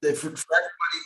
For everybody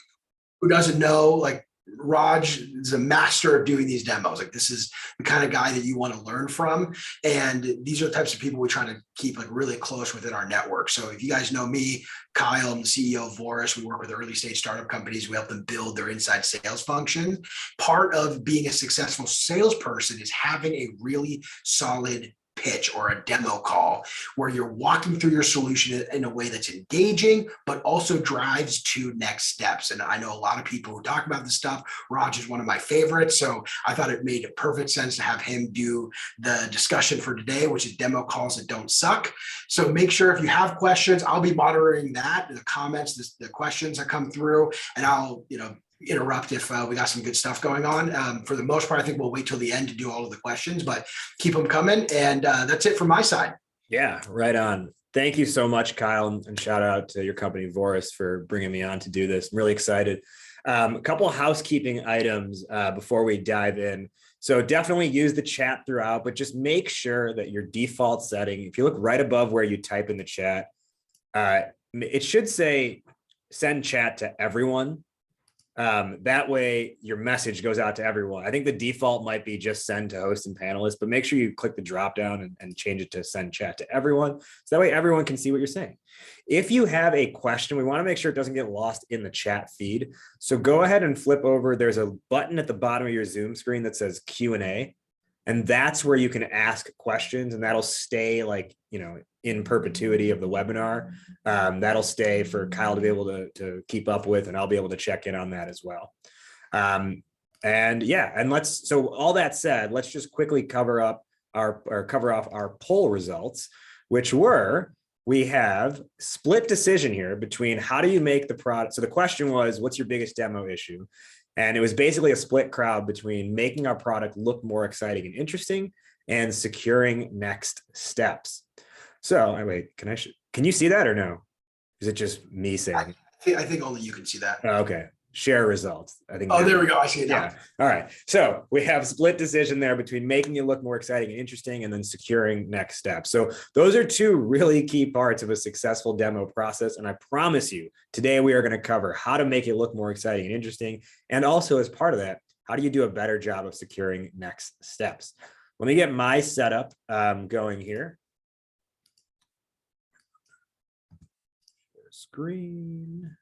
who doesn't know, like Raj is a master of doing these demos. Like this is the kind of guy that you want to learn from. And these are the types of people we try to keep like really close within our network. So if you guys know me, Kyle, I'm the CEO of Vouris. We work with early stage startup companies. We help them build their inside sales function. Part of being a successful salesperson is having a really solid pitch or a demo call where you're walking through your solution in a way that's engaging, but also drives to next steps. And I know a lot of people who talk about this stuff. Raj is one of my favorites. So I thought it made perfect sense to have him do the discussion for today, which is demo calls that don't suck. So make sure if you have questions, I'll be monitoring that, the comments, the questions that come through, and I'll, interrupt if we got some good stuff going on. For the most part, I think we'll wait till the end to do all of the questions, but keep them coming. And that's it from my side. Yeah, right on. Thank you so much, Kyle, and shout out to your company, Vouris, for bringing me on to do this. I'm really excited. A couple of housekeeping items before we dive in. So definitely use the chat throughout, but just make sure that your default setting, if you look right above where you type in the chat, it should say send chat to everyone. That way your message goes out to everyone. I think the default might be just send to hosts and panelists, but make sure you click the drop down and change it to send chat to everyone. So that way everyone can see what you're saying. If you have a question, we want to make sure it doesn't get lost in the chat feed. So go ahead and flip over. There's a button at the bottom of your Zoom screen that says Q&A. And that's where you can ask questions, and that'll stay like, in perpetuity of the webinar. That'll stay for Kyle to be able to keep up with, and I'll be able to check in on that as well. So all that said, let's just quickly cover off our poll results, which were, we have split decision here between how do you make the product. So the question was, what's your biggest demo issue? And it was basically a split crowd between making our product look more exciting and interesting and securing next steps. So wait, can you see that or no? Is it just me saying? I think only you can see that. Okay. Share results. I think. Oh, there we go. I see it now. Yeah. All right. So we have split decision there between making it look more exciting and interesting and then securing next steps. So those are two really key parts of a successful demo process. And I promise you, today we are going to cover how to make it look more exciting and interesting. And also as part of that, how do you do a better job of securing next steps? Let me get my setup going here. Share screen.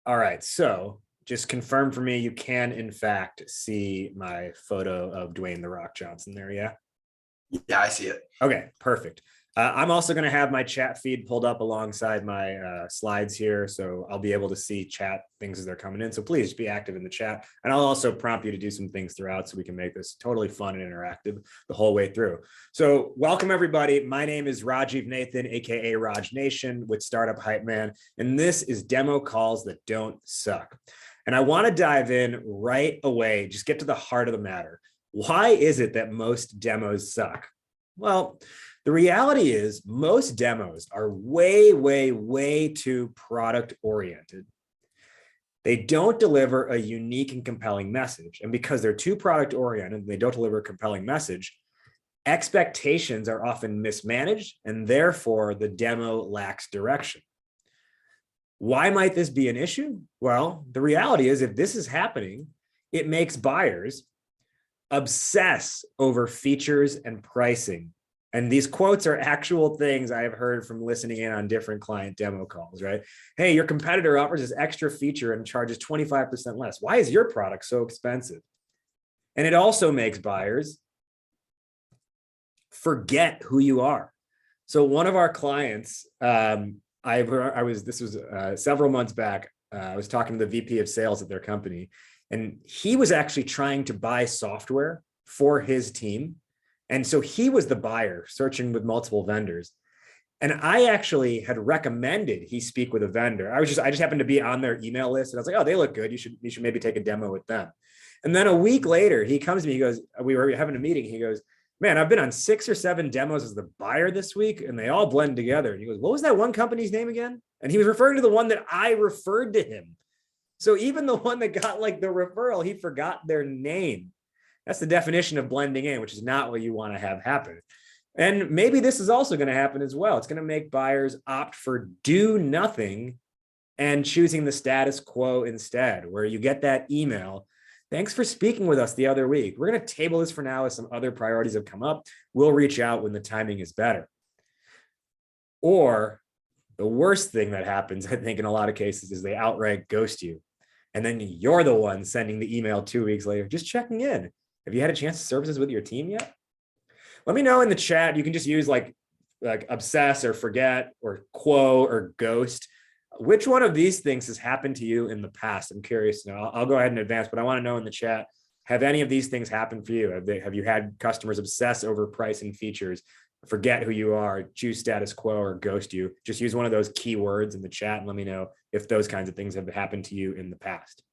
All right, so just confirm for me, you can in fact see my photo of Dwayne "The Rock" Johnson there, yeah? Yeah, I see it. Okay, perfect. I'm also going to have my chat feed pulled up alongside my slides here, so I'll be able to see chat things as they're coming in. So please be active in the chat. And I'll also prompt you to do some things throughout so we can make this totally fun and interactive the whole way through. So welcome, everybody. My name is Rajiv Nathan, aka RajNATION with Startup Hypeman, and this is Demo Calls That Don't Suck. And I want to dive in right away, just get to the heart of the matter. Why is it that most demos suck? Well, the reality is most demos are way, way, way too product oriented. They don't deliver a unique and compelling message. And because they're too product oriented and they don't deliver a compelling message, expectations are often mismanaged and therefore the demo lacks direction. Why might this be an issue? Well, the reality is if this is happening, it makes buyers obsess over features and pricing. And these quotes are actual things I have heard from listening in on different client demo calls, right? Hey, your competitor offers this extra feature and charges 25% less. Why is your product so expensive? And it also makes buyers forget who you are. So one of our clients, this was several months back, I was talking to the VP of sales at their company, and he was actually trying to buy software for his team. And so he was the buyer searching with multiple vendors. And I actually had recommended he speak with a vendor. I just happened to be on their email list and I was like, oh, they look good. You should maybe take a demo with them. And then a week later, he comes to me, he goes, we were having a meeting. He goes, man, I've been on 6 or 7 demos as the buyer this week and they all blend together. And he goes, what was that one company's name again? And he was referring to the one that I referred to him. So even the one that got like the referral, he forgot their name. That's the definition of blending in, which is not what you want to have happen. And maybe this is also going to happen as well. It's going to make buyers opt for do nothing and choosing the status quo instead, where you get that email. Thanks for speaking with us the other week. We're going to table this for now as some other priorities have come up. We'll reach out when the timing is better. Or the worst thing that happens, I think, in a lot of cases is they outright ghost you. And then you're the one sending the email 2 weeks later, just checking in. Have you had a chance to service this with your team yet? Let me know in the chat. You can just use like obsess or forget or quo or ghost. Which one of these things has happened to you in the past? I'm curious. Now, I'll go ahead and advance, but I want to know in the chat, have any of these things happened for you? Have you had customers obsess over price and features, forget who you are, choose status quo, or ghost you? Just use one of those keywords in the chat and let me know if those kinds of things have happened to you in the past.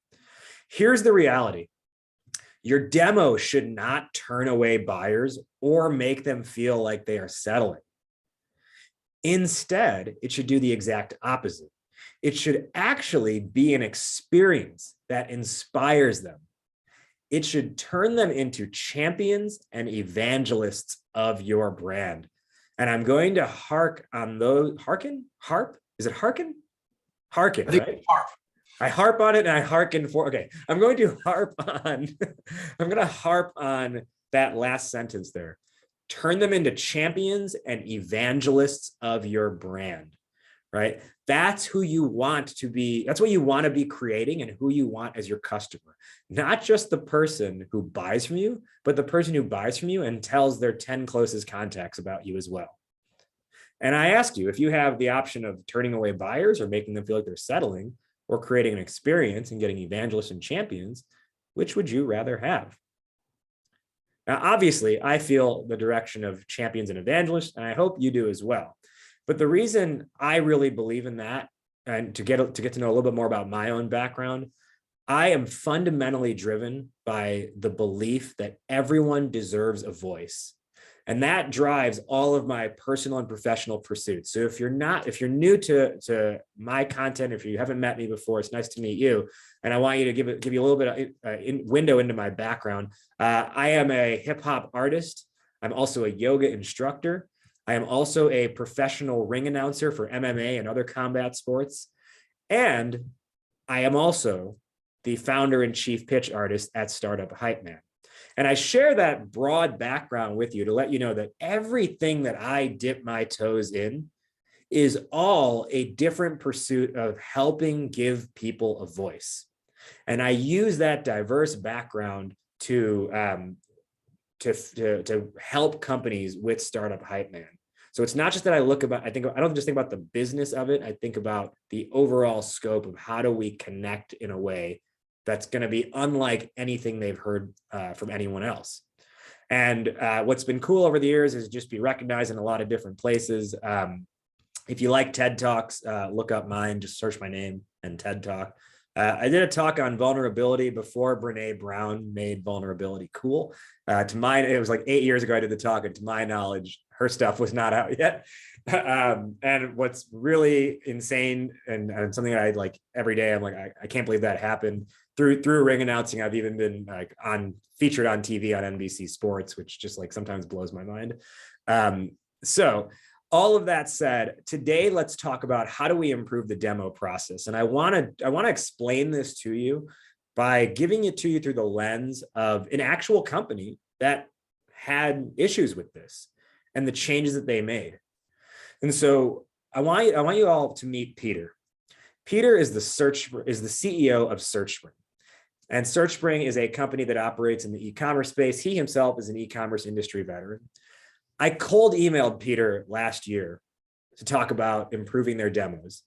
Here's the reality. Your demo should not turn away buyers or make them feel like they are settling. Instead, it should do the exact opposite. It should actually be an experience that inspires them. It should turn them into champions and evangelists of your brand. And I'm going to harp on those, harp? Is it hearken? Hearken, right? Harp. I harp on it and I hearken for, okay. I'm going to harp on that last sentence there. Turn them into champions and evangelists of your brand, right? That's who you want to be. That's what you want to be creating and who you want as your customer. Not just the person who buys from you, but the person who buys from you and tells their 10 closest contacts about you as well. And I ask you, if you have the option of turning away buyers or making them feel like they're settling, or creating an experience and getting evangelists and champions, which would you rather have? Now, obviously, I feel the direction of champions and evangelists, and I hope you do as well. But the reason I really believe in that, and to get to know a little bit more about my own background, I am fundamentally driven by the belief that everyone deserves a voice. And that drives all of my personal and professional pursuits. So if you're new to my content, if you haven't met me before, it's nice to meet you. And I want you to give you a little bit of window into my background. I am a hip hop artist. I'm also a yoga instructor. I am also a professional ring announcer for MMA and other combat sports. And I am also the founder and chief pitch artist at Startup Hypeman. And I share that broad background with you to let you know that everything that I dip my toes in is all a different pursuit of helping give people a voice. And I use that diverse background to help companies with Startup Hypeman. So it's not just that I don't just think about the business of it. I think about the overall scope of how do we connect in a way that's going to be unlike anything they've heard from anyone else. And what's been cool over the years is just be recognized in a lot of different places. If you like TED Talks, look up mine, just search my name and TED Talk. I did a talk on vulnerability before Brené Brown made vulnerability cool. It was like 8 years ago I did the talk, and to my knowledge, her stuff was not out yet. And what's really insane and something that I like every day, I'm like, I can't believe that happened. Through ring announcing, I've even been like featured on TV on NBC Sports, which just like sometimes blows my mind. So all of that said, today let's talk about how do we improve the demo process. And I want to explain this to you by giving it to you through the lens of an actual company that had issues with this and the changes that they made. And so I want you all to meet Peter. Peter is the CEO of SearchSpring. And SearchSpring is a company that operates in the e-commerce space. He himself is an e-commerce industry veteran. I cold emailed Peter last year to talk about improving their demos.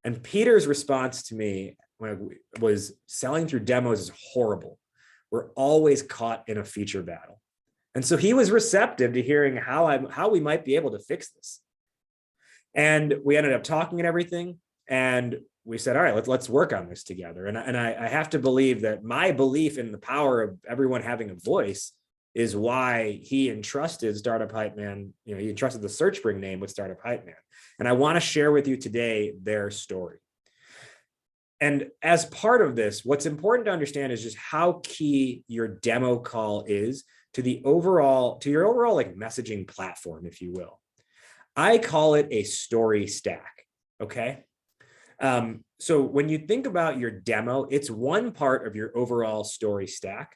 And Peter's response to me was selling through demos is horrible. We're always caught in a feature battle. And so he was receptive to hearing how we might be able to fix this. And we ended up talking and everything. And we said, all right, let's work on this together. And I have to believe that my belief in the power of everyone having a voice is why he entrusted Startup Hypeman, he entrusted the SearchSpring name with Startup Hypeman. And I want to share with you today their story. And as part of this, what's important to understand is just how key your demo call is to your overall like messaging platform, if you will. I call it a story stack. Okay. So when you think about your demo, it's one part of your overall story stack.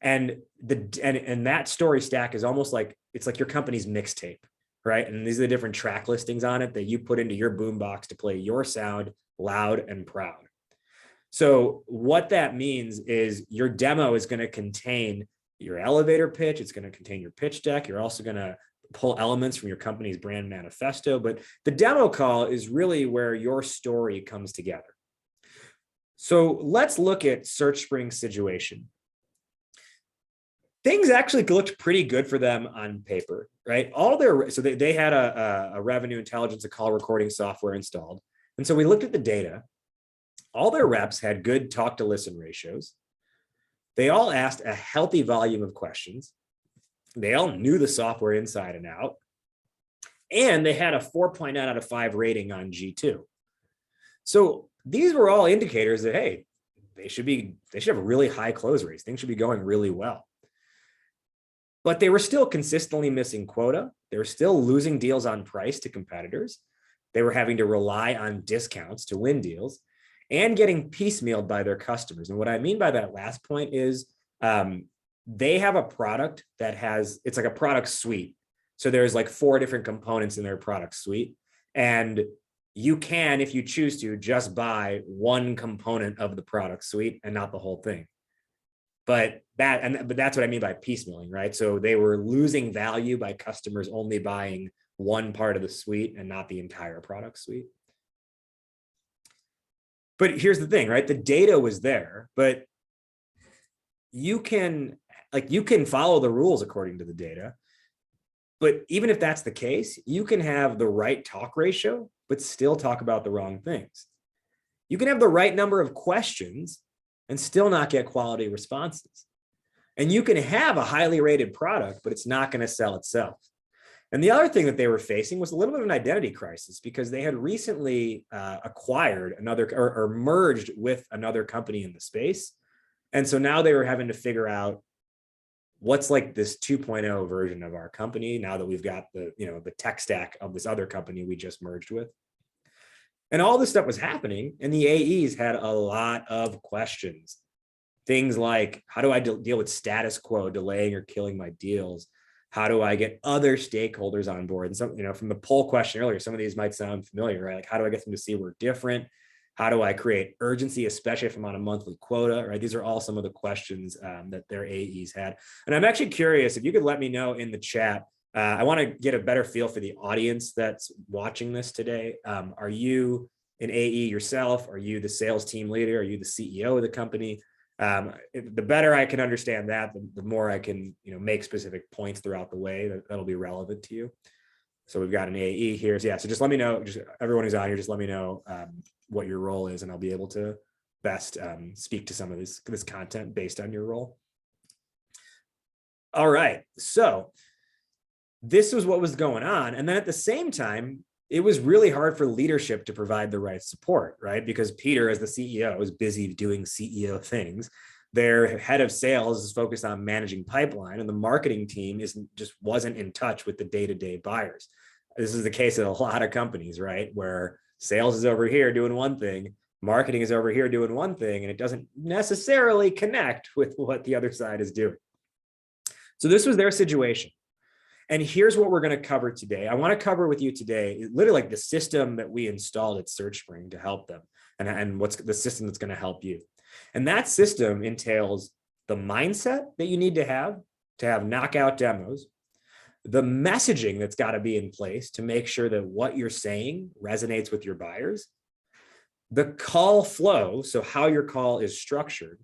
And that story stack is almost like, it's like your company's mixtape, right? And these are the different track listings on it that you put into your boombox to play your sound loud and proud. So what that means is your demo is going to contain your elevator pitch. It's going to contain your pitch deck. You're also going to pull elements from your company's brand manifesto, but the demo call is really where your story comes together. So let's look at SearchSpring's situation. Things actually looked pretty good for them on paper, right? So they had a revenue intelligence, a call recording software installed. And so we looked at the data. All their reps had good talk to listen ratios. They all asked a healthy volume of questions. They all knew the software inside and out. And they had a 4.9 out of 5 rating on G2. So these were all indicators that, hey, they should have really high close rates. Things should be going really well. But they were still consistently missing quota. They were still losing deals on price to competitors. They were having to rely on discounts to win deals and getting piecemealed by their customers. And what I mean by that last point is they have a product it's like a product suite. So there's like 4 different components in their product suite. And you can, if you choose to, just buy one component of the product suite and not the whole thing. But that's what I mean by piecemealing, right? So they were losing value by customers only buying one part of the suite and not the entire product suite. But here's the thing, right? The data was there, but you can follow the rules according to the data. But even if that's the case, you can have the right talk ratio, but still talk about the wrong things. You can have the right number of questions and still not get quality responses. And you can have a highly rated product, but it's not going to sell itself. And the other thing that they were facing was a little bit of an identity crisis because they had recently acquired another or merged with another company in the space. And so now they were having to figure out what's like this 2.0 version of our company now that we've got the tech stack of this other company we just merged with. And all this stuff was happening, and the AEs had a lot of questions. Things like, how do I deal with status quo, delaying or killing my deals? How do I get other stakeholders on board? And some, from the poll question earlier, some of these might sound familiar, right? Like, how do I get them to see we're different? How do I create urgency, especially if I'm on a monthly quota, right? These are all some of the questions that their AEs had. And I'm actually curious if you could let me know in the chat. I want to get a better feel for the audience that's watching this today. Are you an AE yourself? Are you the sales team leader? Are you the CEO of the company? The better I can understand that, the more I can make specific points throughout the way that'll be relevant to you. So we've got an AE here. So yeah, so just let me know, just everyone who's on here, just let me know what your role is, and I'll be able to best speak to some of this content based on your role. All right, so this was what was going on. And then at the same time, it was really hard for leadership to provide the right support, right? Because Peter, as the CEO, is busy doing CEO things. Their head of sales is focused on managing pipeline, and the marketing team just wasn't in touch with the day-to-day buyers. This is the case of a lot of companies, right? Where sales is over here doing one thing, marketing is over here doing one thing, and it doesn't necessarily connect with what the other side is doing. So this was their situation. And here's what we're going to cover today. I want to cover with you today, literally like the system that we installed at SearchSpring to help them, and what's the system that's going to help you. And that system entails the mindset that you need to have knockout demos, the messaging that's got to be in place to make sure that what you're saying resonates with your buyers, the call flow, so how your call is structured,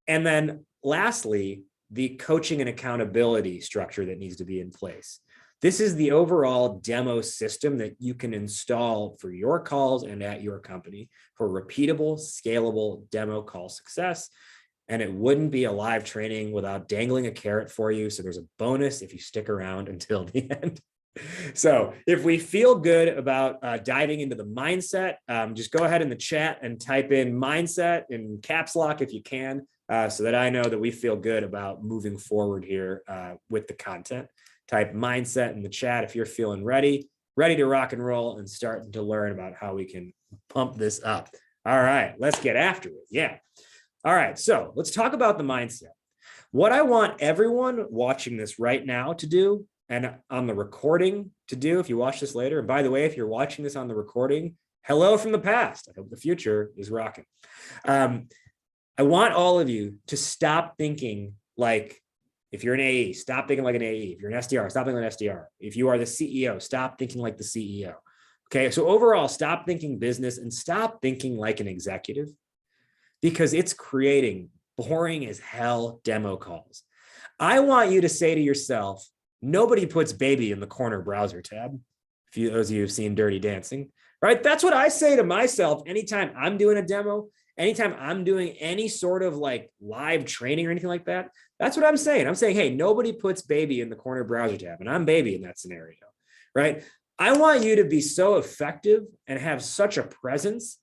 and then lastly, the coaching and accountability structure that needs to be in place. This is the overall demo system that you can install for your calls and at your company for repeatable, scalable demo call success. And it wouldn't be a live training without dangling a carrot for you. So there's a bonus if you stick around until the end. So if we feel good about diving into the mindset, just go ahead in the chat and type in mindset in caps lock if you can. so that I know that we feel good about moving forward here with the content. Type mindset in the chat if you're feeling ready to rock and roll and starting to learn about how we can pump this up. All right, let's get after it. Yeah. All right, so let's talk about the mindset. What I want everyone watching this right now to do, and on the recording to do, if you watch this later, and by the way, if you're watching this on the recording, hello from the past. I hope the future is rocking. I want all of you to stop thinking like, if you're an AE, stop thinking like an AE. If you're an SDR, stop thinking like an SDR. If you are the CEO, stop thinking like the CEO. Okay, so overall, stop thinking business and stop thinking like an executive, because it's creating boring as hell demo calls. I want you to say to yourself, nobody puts baby in the corner browser tab. Those of you who've seen Dirty Dancing, right? That's what I say to myself anytime I'm doing a demo, anytime I'm doing any sort of like live training or anything like that. That's what I'm saying. I'm saying, hey, nobody puts baby in the corner browser tab, and I'm baby in that scenario, right? I want you to be so effective and have such a presence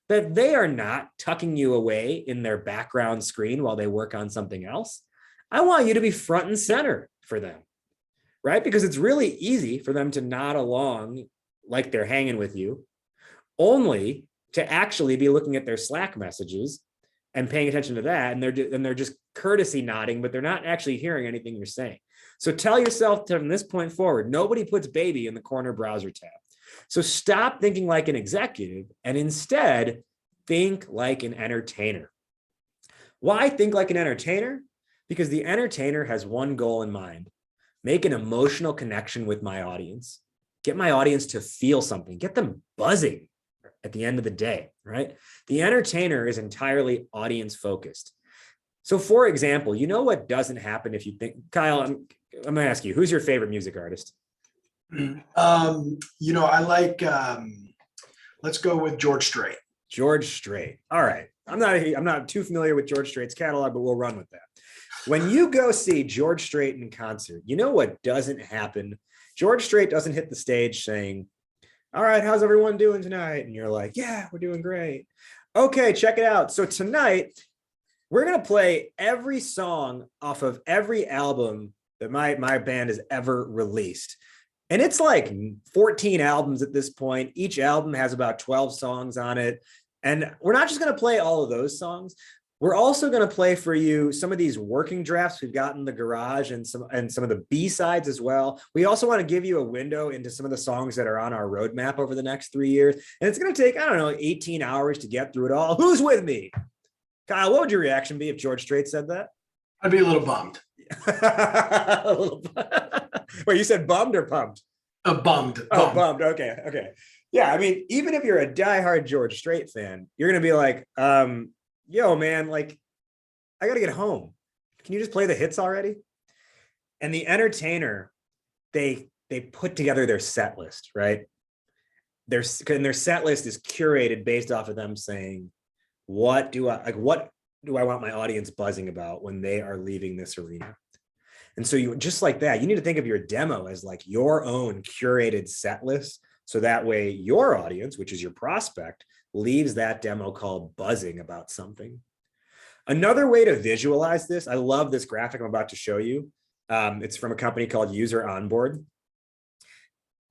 that they are not tucking you away in their background screen while they work on something else. I want you to be front and center for them, right? Because it's really easy for them to nod along like they're hanging with you, only to actually be looking at their Slack messages and paying attention to that. And they're just courtesy nodding, but they're not actually hearing anything you're saying. So tell yourself from this point forward, nobody puts baby in the corner browser tab. So stop thinking like an executive and instead think like an entertainer. Why think like an entertainer? Because the entertainer has one goal in mind: make an emotional connection with my audience, get my audience to feel something, get them buzzing at the end of the day, right? The entertainer is entirely audience focused. So for example, you know what doesn't happen if you think, Kyle, I'm gonna ask you, who's your favorite music artist? I like, let's go with George Strait. George Strait. All right. I'm not too familiar with George Strait's catalog, but we'll run with that. When you go see George Strait in concert, you know what doesn't happen? George Strait doesn't hit the stage saying, all right, how's everyone doing tonight? And you're like, yeah, we're doing great. Okay, check it out. So tonight, we're going to play every song off of every album that my band has ever released. And it's like 14 albums at this point. Each album has about 12 songs on it. And we're not just going to play all of those songs. We're also going to play for you some of these working drafts we've got in the garage and some of the B-sides as well. We also want to give you a window into some of the songs that are on our roadmap over the next 3 years. And it's going to take, 18 hours to get through it all. Who's with me? Kyle, what would your reaction be if George Strait said that? I'd be a little bummed. Wait, you said bummed or pumped? Bummed. Oh, bummed. Okay. Yeah, I mean, even if you're a diehard George Strait fan, you're going to be like, yo, man, like, I got to get home. Can you just play the hits already? And the entertainer, they put together their set list, right? Their set list is curated based off of them saying, what do I want my audience buzzing about when they are leaving this arena? And so you just like that, you need to think of your demo as like your own curated set list. So that way your audience, which is your prospect, leaves that demo call buzzing about something. Another way to visualize this, I love this graphic I'm about to show you. It's from a company called Onboard.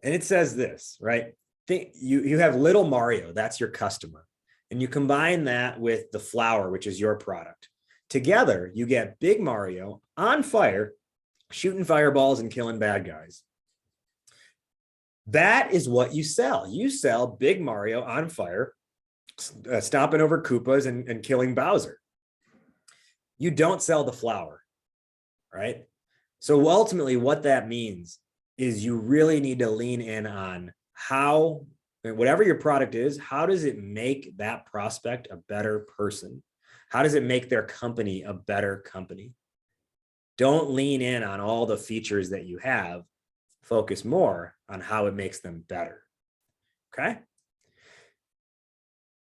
And it says this, right? You have little Mario, that's your customer. And you combine that with the flower, which is your product. Together, you get big Mario on fire, shooting fireballs and killing bad guys. That is what you sell. You sell big Mario on fire, stomping over Koopas and killing Bowser. You don't sell the flower, right? So ultimately what that means is you really need to lean in on how, whatever your product is, how does it make that prospect a better person? How does it make their company a better company? Don't lean in on all the features that you have. Focus more on how it makes them better. Okay?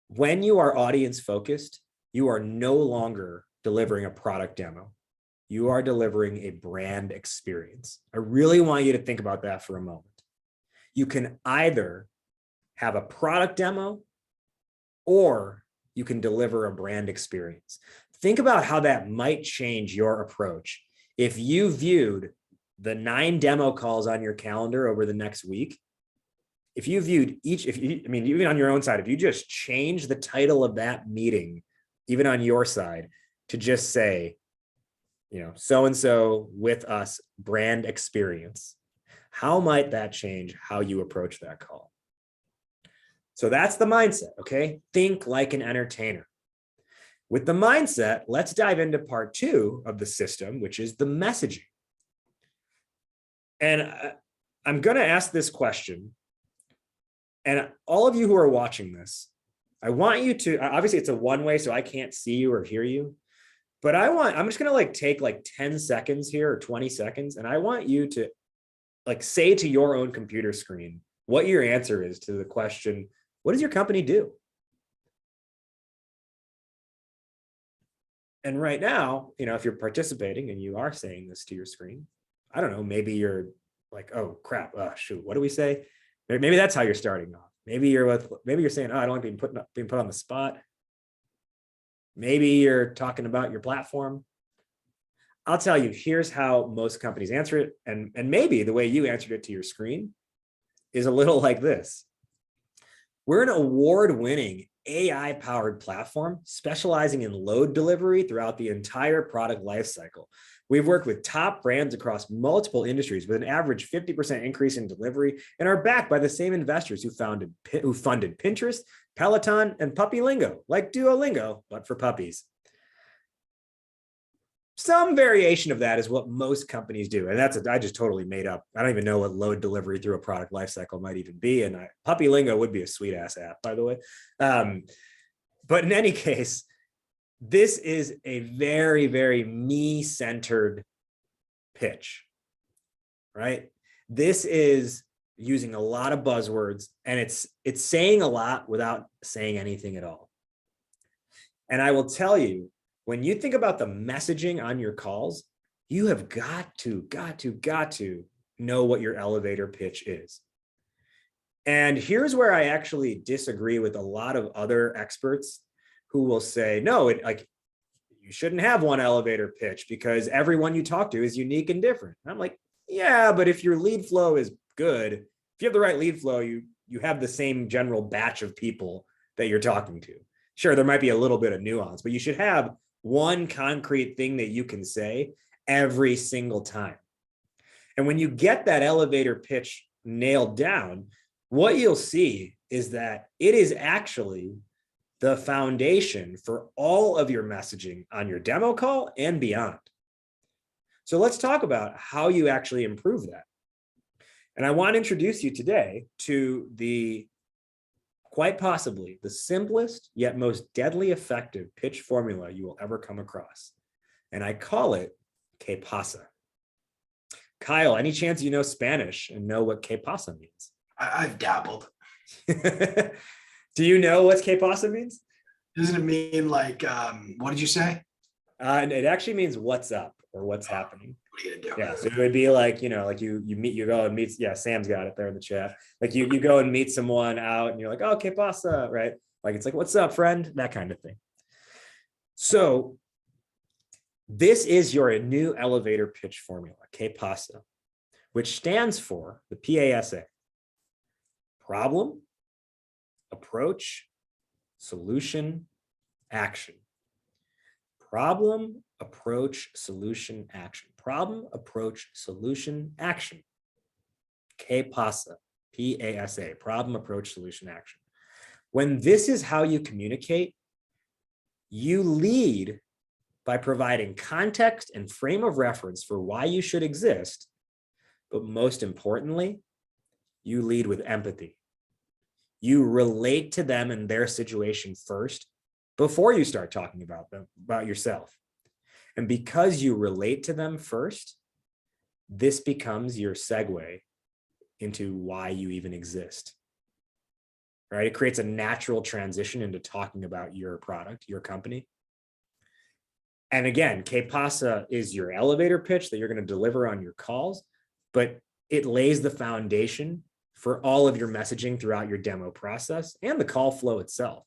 When you are audience focused, you are no longer delivering a product demo. You are delivering a brand experience. I really want you to think about that for a moment. You can either have a product demo or you can deliver a brand experience. think about how that might change your approach if you viewed the 9 demo calls on your calendar over the next week. If you viewed each, even on your own side, if you just change the title of that meeting, even on your side, to just say, so-and-so with us, brand experience, how might that change how you approach that call? So that's the mindset, okay? Think like an entertainer. With the mindset, let's dive into part 2 of the system, which is the messaging. And I'm going to ask this question. And all of you who are watching this, I want you to, obviously it's a one-way, so I can't see you or hear you, but I'm just going to take 10 seconds here or 20 seconds. And I want you to say to your own computer screen what your answer is to the question, what does your company do? And right now, if you're participating and you are saying this to your screen, I don't know, maybe you're like, oh crap, shoot, what do we say? Maybe that's how you're starting off. Maybe you're saying, oh, I don't like being put on the spot. Maybe you're talking about your platform. I'll tell you, here's how most companies answer it. And maybe the way you answered it to your screen is a little like this. We're an award-winning AI-powered platform specializing in load delivery throughout the entire product lifecycle. We've worked with top brands across multiple industries with an average 50% increase in delivery and are backed by the same investors who funded Pinterest, Peloton, and Puppy Lingo, like Duolingo, but for puppies. Some variation of that is what most companies do. And I just totally made up. I don't even know what load delivery through a product lifecycle might even be. And Puppy Lingo would be a sweet ass app, by the way. But in any case, this is a very, very me-centered pitch, right? This is using a lot of buzzwords, and it's saying a lot without saying anything at all. And I will tell you, when you think about the messaging on your calls, you have got to know what your elevator pitch is. And here's where I actually disagree with a lot of other experts who will say, no, you shouldn't have one elevator pitch because everyone you talk to is unique and different. And I'm like, yeah, but if your lead flow is good, if you have the right lead flow, you have the same general batch of people that you're talking to. Sure, there might be a little bit of nuance, but you should have one concrete thing that you can say every single time. And when you get that elevator pitch nailed down, what you'll see is that it is actually the foundation for all of your messaging on your demo call and beyond. So let's talk about how you actually improve that. And I want to introduce you today to quite possibly the simplest yet most deadly effective pitch formula you will ever come across. And I call it que pasa. Kyle, any chance you know Spanish and know what que pasa means? I've dabbled. Do you know what que pasa means? Doesn't it mean what did you say? It actually means what's up or what's happening. What are you gonna do? Yeah, so it would be you go and meet, Sam's got it there in the chat. Like you go and meet someone out and you're like, oh, que pasa, right? Like it's like, what's up, friend? That kind of thing. So this is your new elevator pitch formula, que pasa, which stands for the PASA. Problem, approach, solution, action. Problem, approach, solution, action. Problem, approach, solution, action. Que pasa, PASA, problem, approach, solution, action. When this is how you communicate, you lead by providing context and frame of reference for why you should exist, but most importantly, you lead with empathy. You relate to them and their situation first before you start talking about yourself. And because you relate to them first, this becomes your segue into why you even exist. Right? It creates a natural transition into talking about your product, your company. And again, que pasa is your elevator pitch that you're going to deliver on your calls, but it lays the foundation for all of your messaging throughout your demo process and the call flow itself.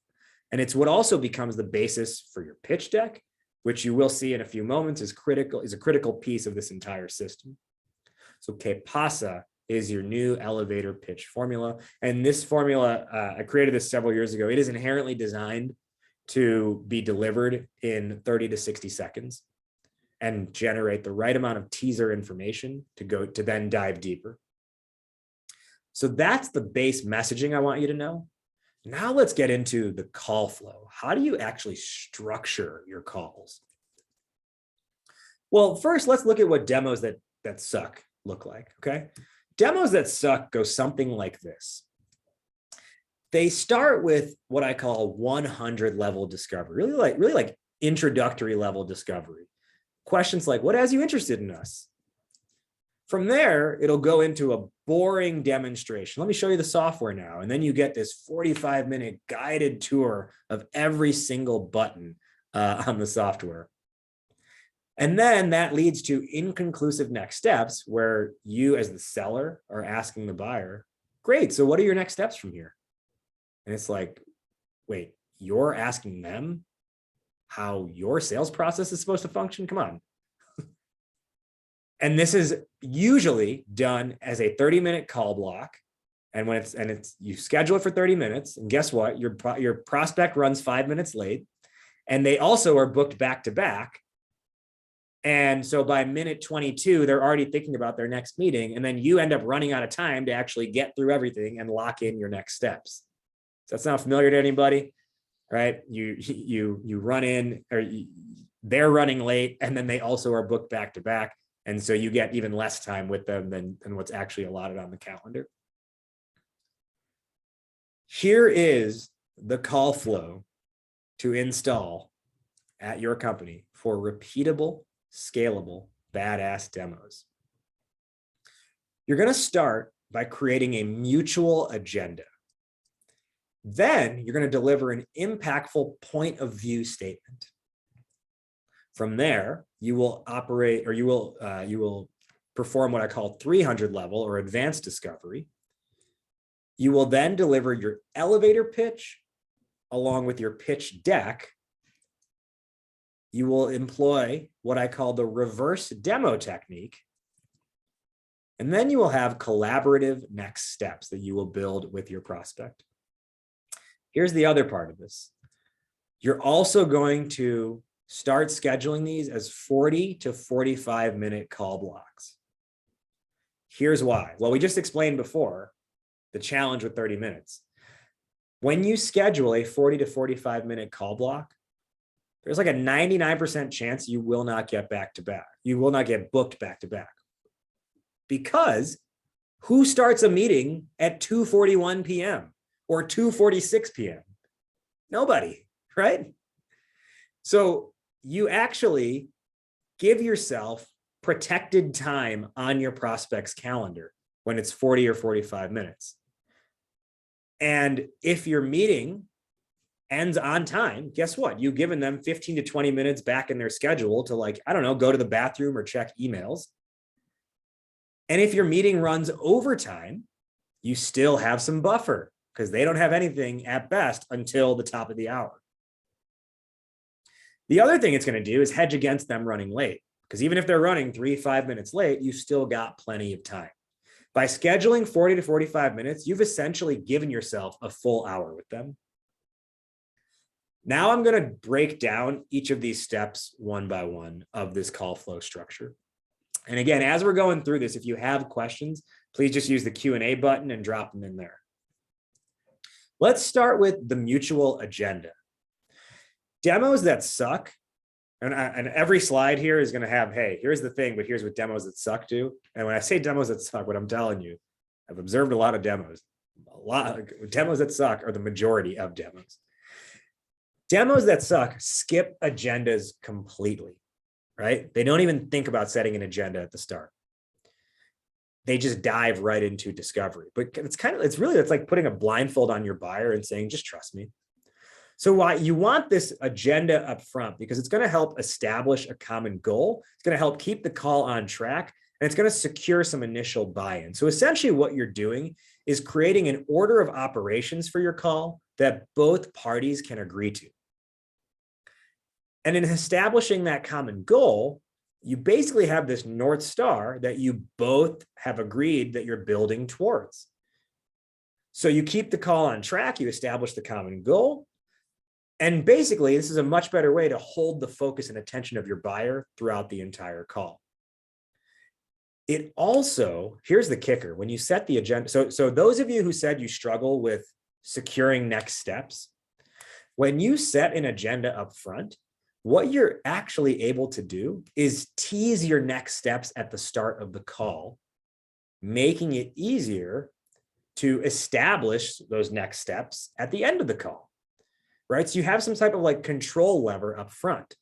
And it's what also becomes the basis for your pitch deck, which you will see in a few moments is a critical piece of this entire system. So que pasa is your new elevator pitch formula. And this formula, I created this several years ago. It is inherently designed to be delivered in 30 to 60 seconds and generate the right amount of teaser information to then dive deeper. So that's the base messaging I want you to know. Now let's get into the call flow. How do you actually structure your calls? Well, first, let's look at what demos that suck look like, okay? Demos that suck go something like this. They start with what I call 100 level discovery, really like introductory level discovery. Questions like, what has you interested in us? From there, it'll go into a boring demonstration. Let me show you the software now. And then you get this 45-minute guided tour of every single button on the software. And then that leads to inconclusive next steps where you as the seller are asking the buyer, great, so what are your next steps from here? And it's like, wait, you're asking them how your sales process is supposed to function? Come on. And this is usually done as a 30-minute call block. And when you schedule it for 30 minutes, and guess what? Your prospect runs 5 minutes late, and they also are booked back to back. And so by minute 22, they're already thinking about their next meeting, and then you end up running out of time to actually get through everything and lock in your next steps. Does that sound familiar to anybody? Right? You run in, or they're running late, and then they also are booked back to back. And so you get even less time with them than what's actually allotted on the calendar. Here is the call flow to install at your company for repeatable, scalable, badass demos. You're going to start by creating a mutual agenda. Then you're going to deliver an impactful point of view statement. From there, you will operate, or you will perform what I call 300 level or advanced discovery. You will then deliver your elevator pitch along with your pitch deck. You will employ what I call the reverse demo technique. And then you will have collaborative next steps that you will build with your prospect. Here's the other part of this. You're also going to start scheduling these as 40 to 45-minute call blocks. Here's why. Well, we just explained before the challenge with 30 minutes. When you schedule a 40 to 45-minute call block, there's like a 99% chance you will not get back to back. You will not get booked back to back. Because who starts a meeting at 2:41 p.m. or 2:46 p.m.? Nobody, right? So you actually give yourself protected time on your prospect's calendar when it's 40 or 45 minutes. And if your meeting ends on time, guess what? You've given them 15 to 20 minutes back in their schedule to, like, I don't know, go to the bathroom or check emails. And if your meeting runs overtime, you still have some buffer because they don't have anything at best until the top of the hour. The other thing it's going to do is hedge against them running late, because even if they're running 3-5 minutes late, you still got plenty of time. By scheduling 40 to 45 minutes, you've essentially given yourself a full hour with them. Now I'm going to break down each of these steps one by one of this call flow structure. And again, as we're going through this, if you have questions, please just use the Q&A button and drop them in there. Let's start with the mutual agenda. Demos that suck, and every slide here is going to have, hey, here's the thing, but here's what demos that suck do. And when I say demos that suck, what I'm telling you, I've observed a lot of demos. Demos that suck are the majority of demos. Demos that suck skip agendas completely, right? They don't even think about setting an agenda at the start. They just dive right into discovery. But it's like putting a blindfold on your buyer and saying, just trust me. So why you want this agenda up front, because it's going to help establish a common goal. It's going to help keep the call on track, and it's going to secure some initial buy-in. So essentially what you're doing is creating an order of operations for your call that both parties can agree to. And in establishing that common goal, you basically have this North Star that you both have agreed that you're building towards. So you keep the call on track, you establish the common goal. And basically, this is a much better way to hold the focus and attention of your buyer throughout the entire call. It also, here's the kicker, when you set the agenda, so those of you who said you struggle with securing next steps, when you set an agenda up front, what you're actually able to do is tease your next steps at the start of the call, making it easier to establish those next steps at the end of the call, right? So you have some type of like control lever up front.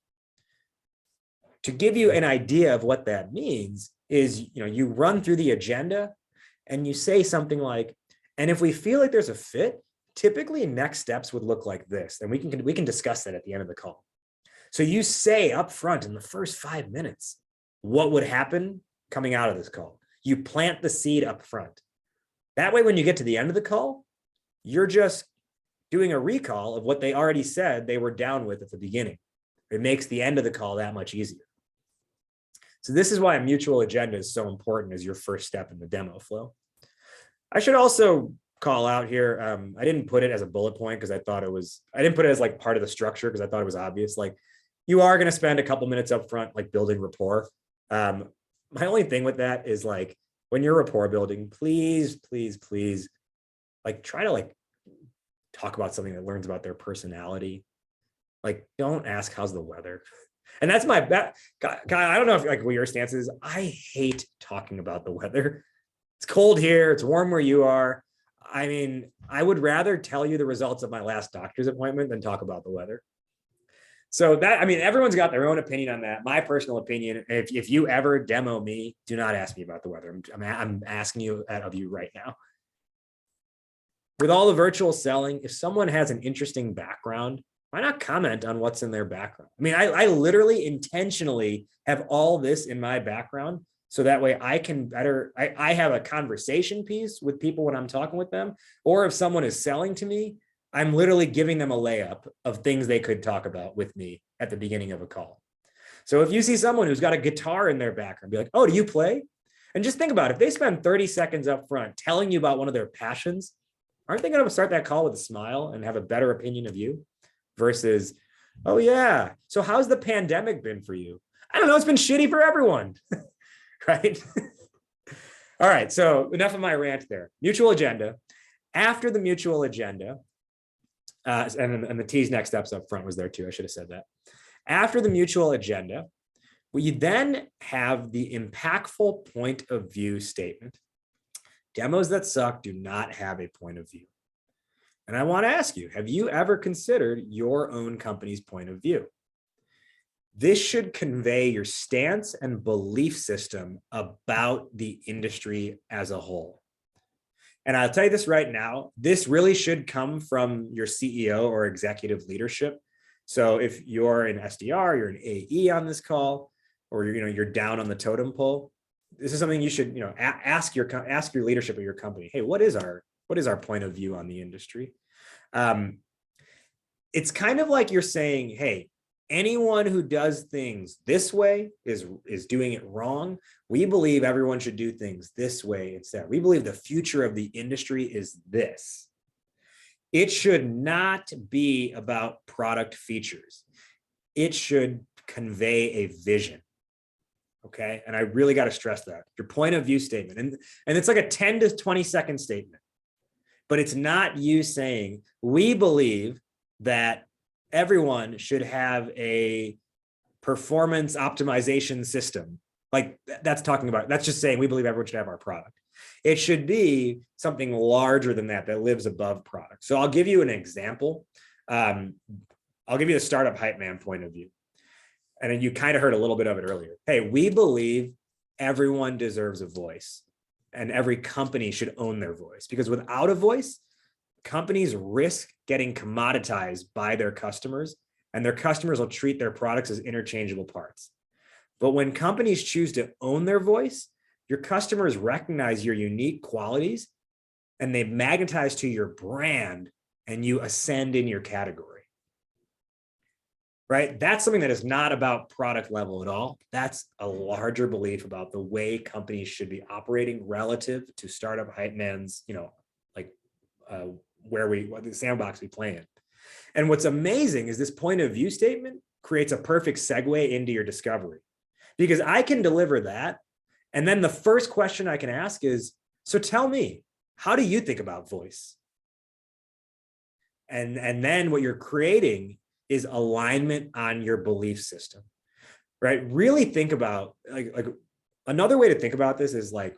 To give you an idea of what that means is, you run through the agenda and you say something like, and if we feel like there's a fit, typically next steps would look like this. And we can discuss that at the end of the call. So you say up front in the first 5 minutes, what would happen coming out of this call? You plant the seed up front. That way, when you get to the end of the call, you're just doing a recall of what they already said they were down with at the beginning. It makes the end of the call that much easier. So this is why a mutual agenda is so important as your first step in the demo flow. I should also call out here, I didn't put it as a bullet point because I didn't put it as like part of the structure because I thought it was obvious. Like, you are going to spend a couple minutes up front, like building rapport. My only thing with that is like, when you're rapport building, please, like try to like talk about something that learns about their personality. Like, don't ask how's the weather. And that's guy, I don't know if like what your stance is. I hate talking about the weather. It's cold here. It's warm where you are. I mean, I would rather tell you the results of my last doctor's appointment than talk about the weather. So that, I mean, everyone's got their own opinion on that. My personal opinion, if you ever demo me, do not ask me about the weather. I'm asking you of you right now. With all the virtual selling, if someone has an interesting background, why not comment on what's in their background? I mean, I literally intentionally have all this in my background so that way I can I have a conversation piece with people when I'm talking with them, or if someone is selling to me, I'm literally giving them a layup of things they could talk about with me at the beginning of a call. So if you see someone who's got a guitar in their background, be like, oh, do you play? And just think about it. If they spend 30 seconds up front telling you about one of their passions, aren't they going to start that call with a smile and have a better opinion of you versus, oh yeah, so how's the pandemic been for you? I don't know, it's been shitty for everyone, right? All right, so enough of my rant there. Mutual agenda. After the mutual agenda, and the T's next steps up front was there too. I should have said that. After the mutual agenda, we then have the impactful point of view statement. Demos that suck do not have a point of view. And I want to ask you, have you ever considered your own company's point of view? This should convey your stance and belief system about the industry as a whole. And I'll tell you this right now, this really should come from your CEO or executive leadership. So if you're an SDR, you're an AE on this call, or you're down on the totem pole, this is something you should ask your leadership of your company. Hey, what is our point of view on the industry? It's kind of like you're saying, hey, anyone who does things this way is doing it wrong. We believe everyone should do things this way instead. We believe the future of the industry is this. It should not be about product features. It should convey a vision. Okay. And I really got to stress that your point of view statement, and it's like a 10 to 20 second statement, but it's not you saying, we believe that everyone should have a performance optimization system. Like that's just saying we believe everyone should have our product. It should be something larger than that lives above product. So I'll give you an example. I'll give you the Startup Hypeman point of view. And you kind of heard a little bit of it earlier. Hey, we believe everyone deserves a voice and every company should own their voice, because without a voice, companies risk getting commoditized by their customers, and their customers will treat their products as interchangeable parts. But when companies choose to own their voice, your customers recognize your unique qualities and they magnetize to your brand and you ascend in your category. right? That's something that is not about product level at all. That's a larger belief about the way companies should be operating relative to Startup Hypeman's, like what the sandbox we play in. And what's amazing is this point of view statement creates a perfect segue into your discovery, because I can deliver that. And then the first question I can ask is, so tell me, how do you think about voice? And then what you're creating is alignment on your belief system, right? Really think about like another way to think about this is like,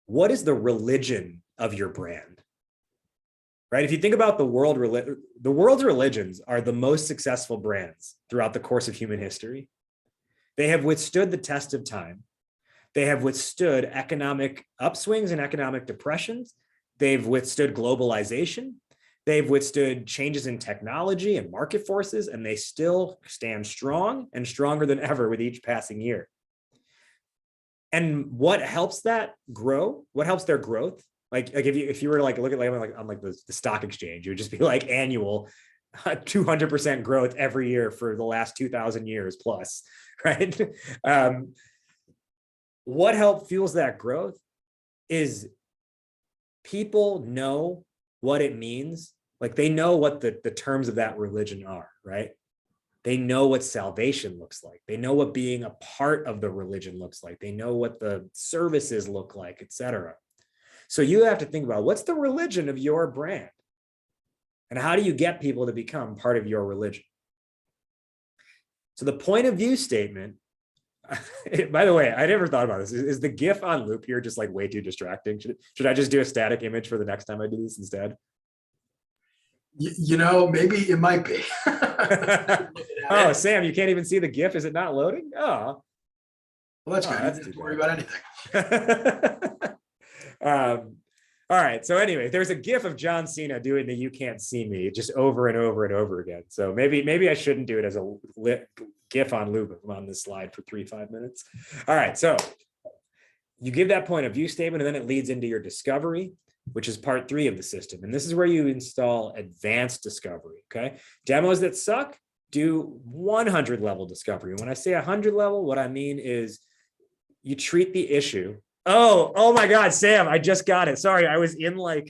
what is the religion of your brand? Right? If you think about the world's religions are the most successful brands throughout the course of human history. They have withstood the test of time. They have withstood economic upswings and economic depressions. They've withstood globalization. They've withstood changes in technology and market forces, and they still stand strong and stronger than ever with each passing year. And what helps that grow? What helps their growth? Like if you were to like look at on the stock exchange, it would just be like annual 200% growth every year for the last 2,000 years plus, right? What fuels that growth is people know what it means. Like they know what the terms of that religion are, right? They know what salvation looks like. They know what being a part of the religion looks like. They know what the services look like, etc. So you have to think about what's the religion of your brand and how do you get people to become part of your religion? So the point of view statement, by the way, I never thought about this. Is the GIF on loop here just like way too distracting? Should I just do a static image for the next time I do this instead? Maybe it might be. Oh, Sam, you can't even see the GIF. Is it not loading? Oh, well, that's good. That's you don't worry about anything. All right. So anyway, there's a GIF of John Cena doing the "You Can't See Me" just over and over and over again. So maybe I shouldn't do it as a GIF on loop if I'm on this slide for 3-5 minutes. All right. So you give that point of view statement, and then it leads into your discovery, which is part 3 of the system. And this is where you install advanced discovery. Okay. Demos that suck, do 100 level discovery. When I say 100 level, what I mean is you treat the issue. Oh my God, Sam, I just got it. Sorry, I was in I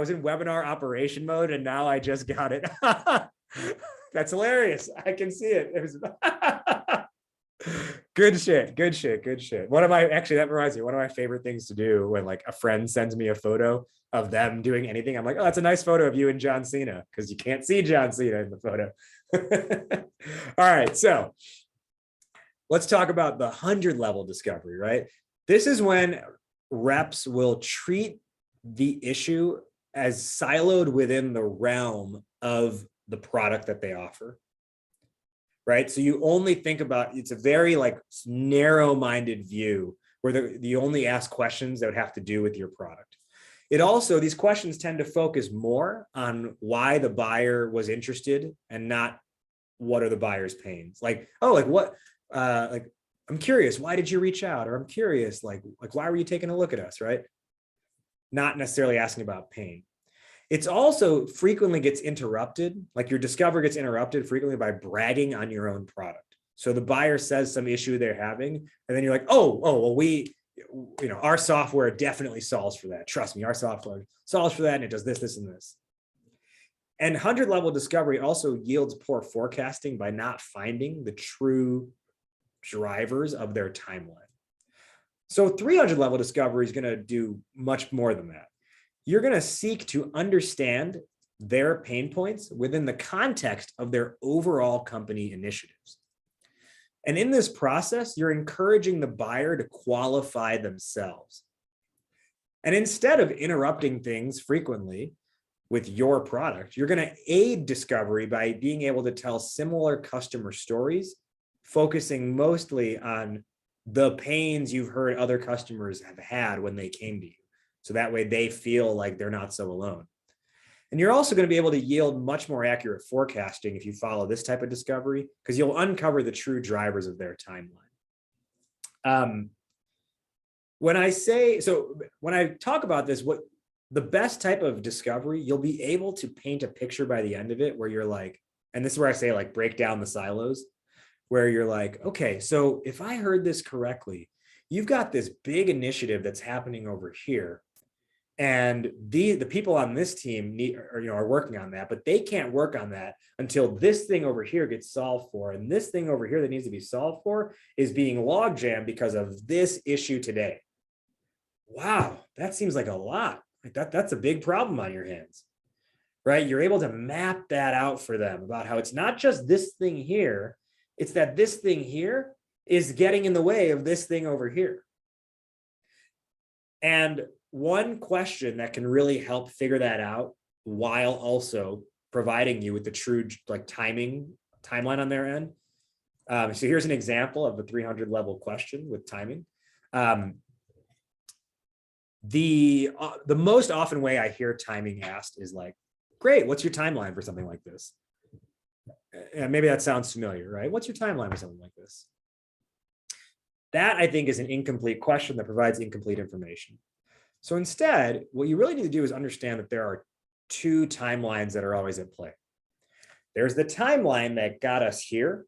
was in webinar operation mode and now I just got it. That's hilarious. I can see it. Good shit. That reminds me, one of my favorite things to do when like a friend sends me a photo of them doing anything, I'm like, oh, that's a nice photo of you and John Cena, because you can't see John Cena in the photo. All right, so let's talk about the 100 level discovery, right? This is when reps will treat the issue as siloed within the realm of the product that they offer, right? So you only think about, it's a very like narrow-minded view where you only ask questions that would have to do with your product. It also, these questions tend to focus more on why the buyer was interested and not what are the buyer's pains. Like, oh, like what, I'm curious, why did you reach out? Or I'm curious, like why were you taking a look at us, right? Not necessarily asking about pain. It's also frequently gets interrupted, like your discovery gets interrupted frequently by bragging on your own product. So the buyer says some issue they're having, and then you're like, well, our software definitely solves for that. Trust me, our software solves for that, and it does this, this, and this. And 100 level discovery also yields poor forecasting by not finding the true drivers of their timeline. So 300 level discovery is going to do much more than that. You're going to seek to understand their pain points within the context of their overall company initiatives. And in this process, you're encouraging the buyer to qualify themselves. And instead of interrupting things frequently with your product, you're going to aid discovery by being able to tell similar customer stories, focusing mostly on the pains you've heard other customers have had when they came to you. So that way they feel like they're not so alone. And you're also going to be able to yield much more accurate forecasting if you follow this type of discovery, because you'll uncover the true drivers of their timeline. When I talk about this, what the best type of discovery, you'll be able to paint a picture by the end of it where you're like, And this is where I say, like, break down the silos, where you're like, okay, so if I heard this correctly, you've got this big initiative that's happening over here. And the people on this team are working on that, but they can't work on that until this thing over here gets solved for. And this thing over here that needs to be solved for is being log jammed because of this issue today. Wow, that seems like a lot. Like that's a big problem on your hands, right? You're able to map that out for them about how it's not just this thing here, it's that this thing here is getting in the way of this thing over here. And one question that can really help figure that out while also providing you with the true like timeline on their end. So here's an example of a 300 level question with timing. The most often way I hear timing asked is like, great, what's your timeline for something like this? And maybe that sounds familiar, right? What's your timeline for something like this? That, I think, is an incomplete question that provides incomplete information. So instead, what you really need to do is understand that there are two timelines that are always at play. There's the timeline that got us here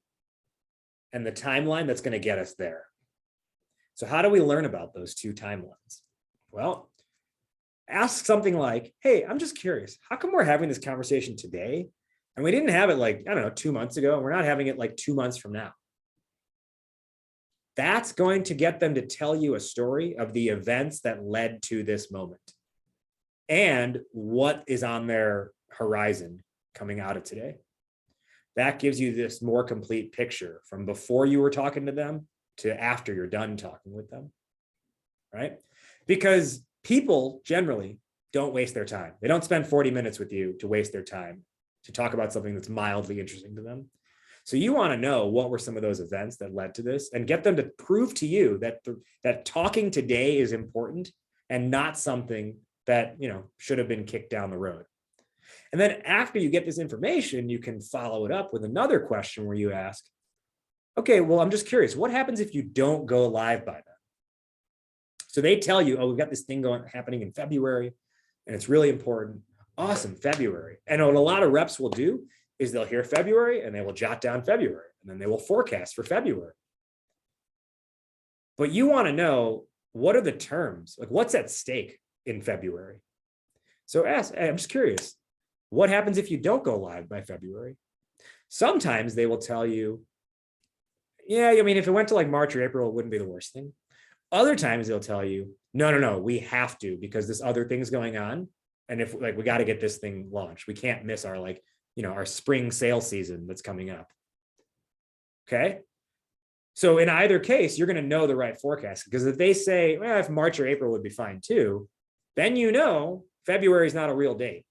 and the timeline that's going to get us there. So how do we learn about those two timelines? Well, ask something like, hey, I'm just curious, how come we're having this conversation today? And we didn't have it like, I don't know, 2 months ago, and we're not having it like 2 months from now. That's going to get them to tell you a story of the events that led to this moment and what is on their horizon coming out of today. That gives you this more complete picture from before you were talking to them to after you're done talking with them, right? Because people generally don't waste their time. They don't spend 40 minutes with you to waste their time to talk about something that's mildly interesting to them. So you want to know what were some of those events that led to this and get them to prove to you that that talking today is important and not something that, should have been kicked down the road. And then after you get this information, you can follow it up with another question where you ask, okay, well, I'm just curious, what happens if you don't go live by then? So they tell you, oh, we've got this thing happening in February and it's really important. Awesome, February. And what a lot of reps will do is they'll hear February and they will jot down February and then they will forecast for February. But you want to know, what are the terms? Like, what's at stake in February? So ask, I'm just curious, what happens if you don't go live by February? Sometimes they will tell you, yeah, I mean, if it went to like March or April, it wouldn't be the worst thing. Other times they'll tell you, no, we have to, because this other thing's going on. And if we got to get this thing launched, we can't miss our our spring sale season that's coming up. Okay. So in either case, you're going to know the right forecast, because if they say, well, if March or April would be fine too, then February is not a real date.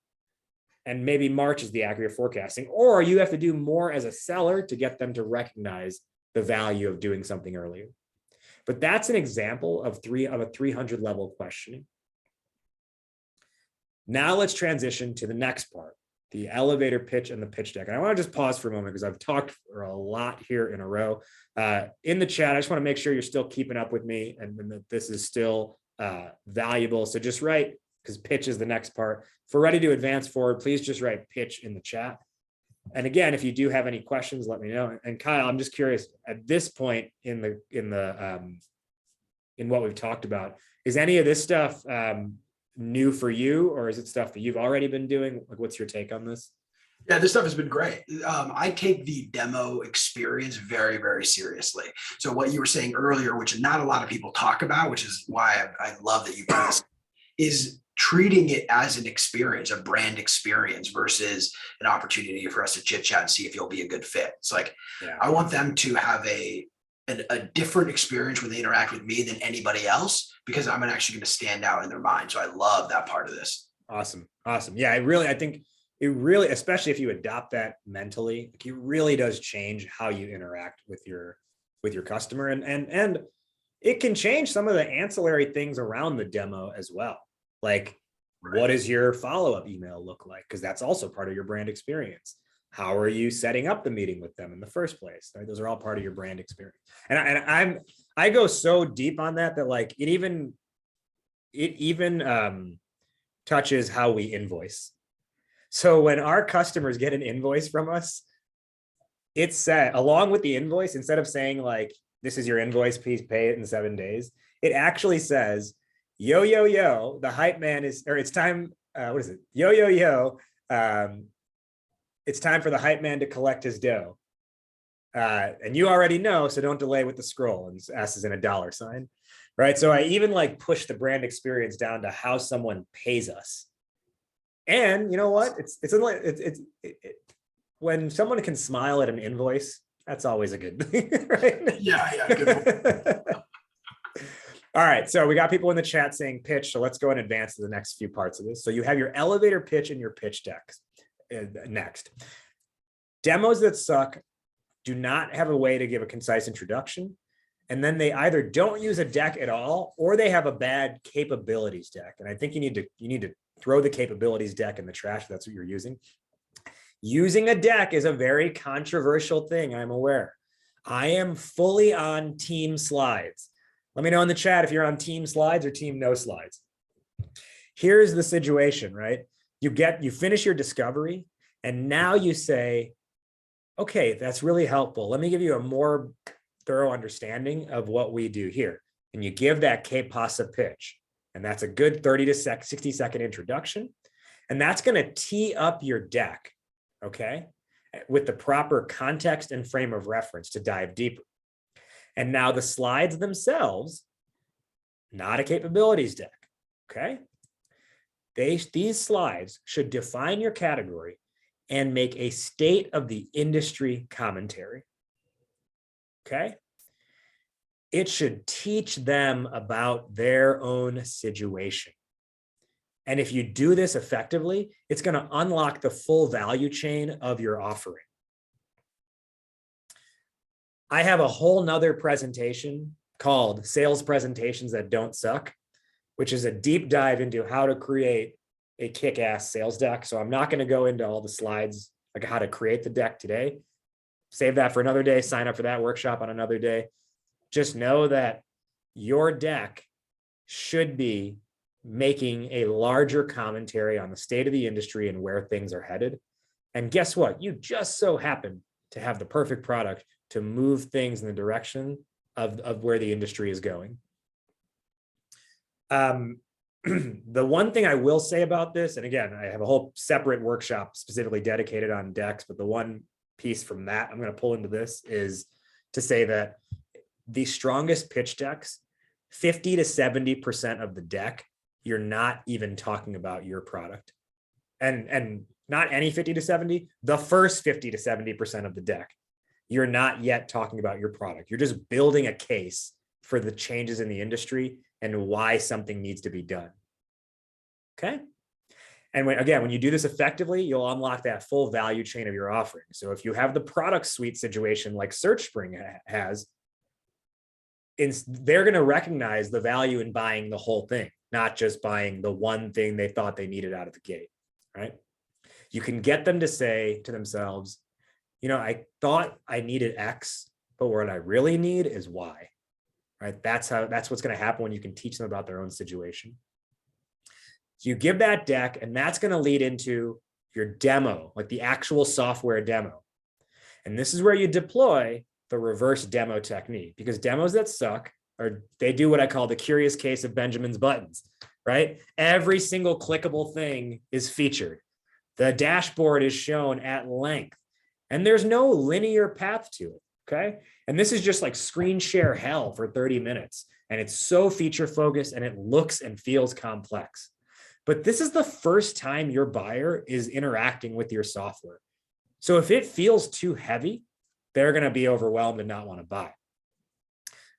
And maybe March is the accurate forecasting, or you have to do more as a seller to get them to recognize the value of doing something earlier. But that's an example of a 300 level questioning. Now let's transition to the next part, the elevator pitch and the pitch deck. And I want to just pause for a moment because I've talked for a lot here in a row. In the chat, I just want to make sure you're still keeping up with me and that this is still valuable. So just write, because pitch is the next part. For ready to advance forward, please just write pitch in the chat. And again, if you do have any questions, let me know. And Kyle, I'm just curious, at this point in what we've talked about, is any of this stuff new for you, or is it stuff that you've already been doing? Like, what's your take on this? Yeah, this stuff has been great. I take the demo experience very, very seriously. So what you were saying earlier, which not a lot of people talk about, which is why I love that you guys, is treating it as an experience, a brand experience, versus an opportunity for us to chit chat and see if you'll be a good fit. It's like, I want them to have a different experience when they interact with me than anybody else, because I'm actually going to stand out in their mind. So I love that part of this. Awesome. Yeah, I think it really, especially if you adopt that mentally, it really does change how you interact with your customer, and it can change some of the ancillary things around the demo as well. Like, what does your follow-up email look like? Because that's also part of your brand experience. How are you setting up the meeting with them in the first place? Right? Those are all part of your brand experience. And I go so deep on that like it even touches how we invoice. So when our customers get an invoice from us, it said, along with the invoice, instead of saying like, this is your invoice, please pay it in 7 days, it actually says, yo, yo, yo, the hype man is, or it's time, what is it? Yo, yo, yo, it's time for the hype man to collect his dough. And you already know, so don't delay with the scroll, and S is in a $sign, right? So I even like push the brand experience down to how someone pays us. And you know what? When someone can smile at an invoice, that's always a good thing, right? Yeah, good. All right, so we got people in the chat saying pitch, so let's go and advance to the next few parts of this. So you have your elevator pitch and your pitch decks next. Demos that suck do not have a way to give a concise introduction, and then they either don't use a deck at all, or they have a bad capabilities deck. And I think you need to throw the capabilities deck in the trash if that's what you're using. Using a deck is a very controversial thing, I'm aware. I am fully on team slides. Let me know in the chat if you're on team slides or team no slides. Here's the situation, right? You finish your discovery, and now you say, okay, that's really helpful. Let me give you a more thorough understanding of what we do here. And you give that que-pasa pitch. And that's a good 30 to 60 second introduction. And that's going to tee up your deck, okay, with the proper context and frame of reference to dive deeper. And now the slides themselves, not a capabilities deck, okay? These slides should define your category and make a state of the industry commentary, okay? It should teach them about their own situation. And if you do this effectively, it's going to unlock the full value chain of your offering. I have a whole nother presentation called Sales Presentations That Don't Suck, which is a deep dive into how to create a kick-ass sales deck. So I'm not going to go into all the slides, like how to create the deck today. Save that for another day. Sign up for that workshop on another day. Just know that your deck should be making a larger commentary on the state of the industry and where things are headed. And guess what? You just so happen to have the perfect product to move things in the direction of where the industry is going. The one thing I will say about this, and again, I have a whole separate workshop specifically dedicated on decks, but the one piece from that I'm going to pull into this is to say that the strongest pitch decks, 50 to 70% of the deck, you're not even talking about your product. And not any 50 to 70, the first 50 to 70% of the deck, you're not yet talking about your product. You're just building a case for the changes in the industry and why something needs to be done. Okay. And when you do this effectively, you'll unlock that full value chain of your offering. So if you have the product suite situation like SearchSpring has, they're going to recognize the value in buying the whole thing, not just buying the one thing they thought they needed out of the gate, right? You can get them to say to themselves, I thought I needed X, but what I really need is Y, right? That's what's going to happen when you can teach them about their own situation. So you give that deck, and that's going to lead into your demo, like the actual software demo. And this is where you deploy the reverse demo technique, because demos that suck they do what I call the curious case of Benjamin's buttons, right? Every single clickable thing is featured. The dashboard is shown at length, and there's no linear path to it, okay? And this is just like screen share hell for 30 minutes, and it's so feature focused, and it looks and feels complex. But this is the first time your buyer is interacting with your software. So if it feels too heavy, they're going to be overwhelmed and not want to buy.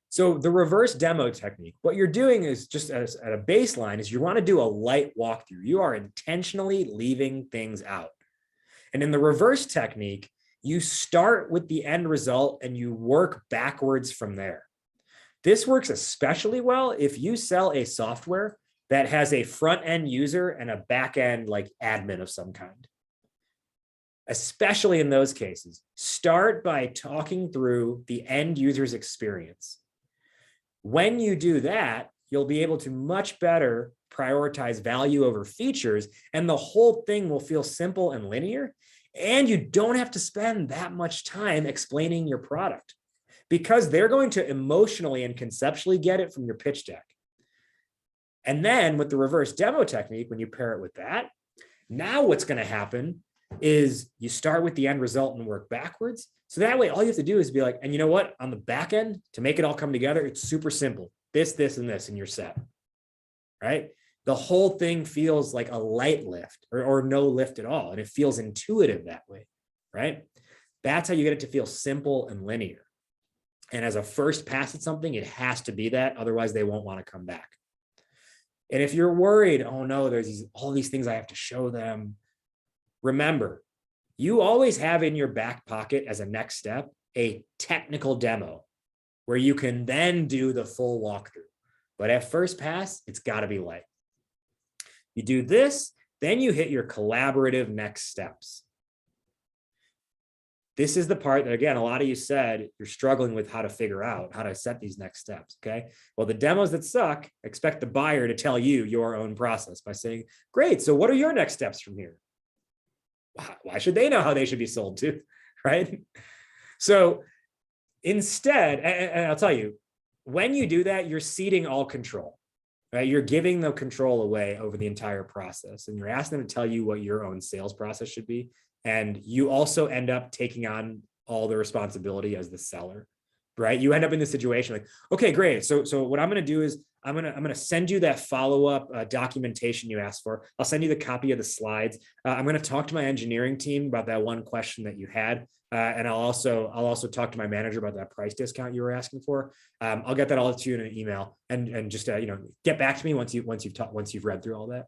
So the reverse demo technique, what you're doing is just at a baseline is you want to do a light walkthrough. You are intentionally leaving things out. And in the reverse technique, you start with the end result and you work backwards from there. This works especially well if you sell a software that has a front end user and a back end like admin of some kind. Especially in those cases, start by talking through the end user's experience. When you do that, you'll be able to much better prioritize value over features, and the whole thing will feel simple and linear. And you don't have to spend that much time explaining your product because they're going to emotionally and conceptually get it from your pitch deck. And then with the reverse demo technique, when you pair it with that, now what's going to happen is you start with the end result and work backwards. So that way, all you have to do is be like, and you know what, on the back end, to make it all come together, it's super simple. This, and this, and you're set, right? The whole thing feels like a light lift or no lift at all. And it feels intuitive that way, right? That's how you get it to feel simple and linear. And as a first pass at something, it has to be that. Otherwise, they won't want to come back. And if you're worried, oh no, there's all these things I have to show them. Remember, you always have in your back pocket as a next step, a technical demo where you can then do the full walkthrough. But at first pass, it's got to be light. You do this, then you hit your collaborative next steps. This is the part that, again, a lot of you said you're struggling with how to figure out how to set these next steps, okay? Well, the demos that suck, expect the buyer to tell you your own process by saying, great, so what are your next steps from here? Why should they know how they should be sold to, right? So instead, and I'll tell you, when you do that, you're ceding all control, right? You're giving the control away over the entire process, and you're asking them to tell you what your own sales process should be. And you also end up taking on all the responsibility as the seller, right? You end up in this situation like, okay, great. So what I'm going to do is I'm going to send you that follow-up documentation you asked for. I'll send you the copy of the slides. I'm going to talk to my engineering team about that one question that you had. And I'll also talk to my manager about that price discount you were asking for. I'll get that all to you in an email and just, get back to me once you've read through all that.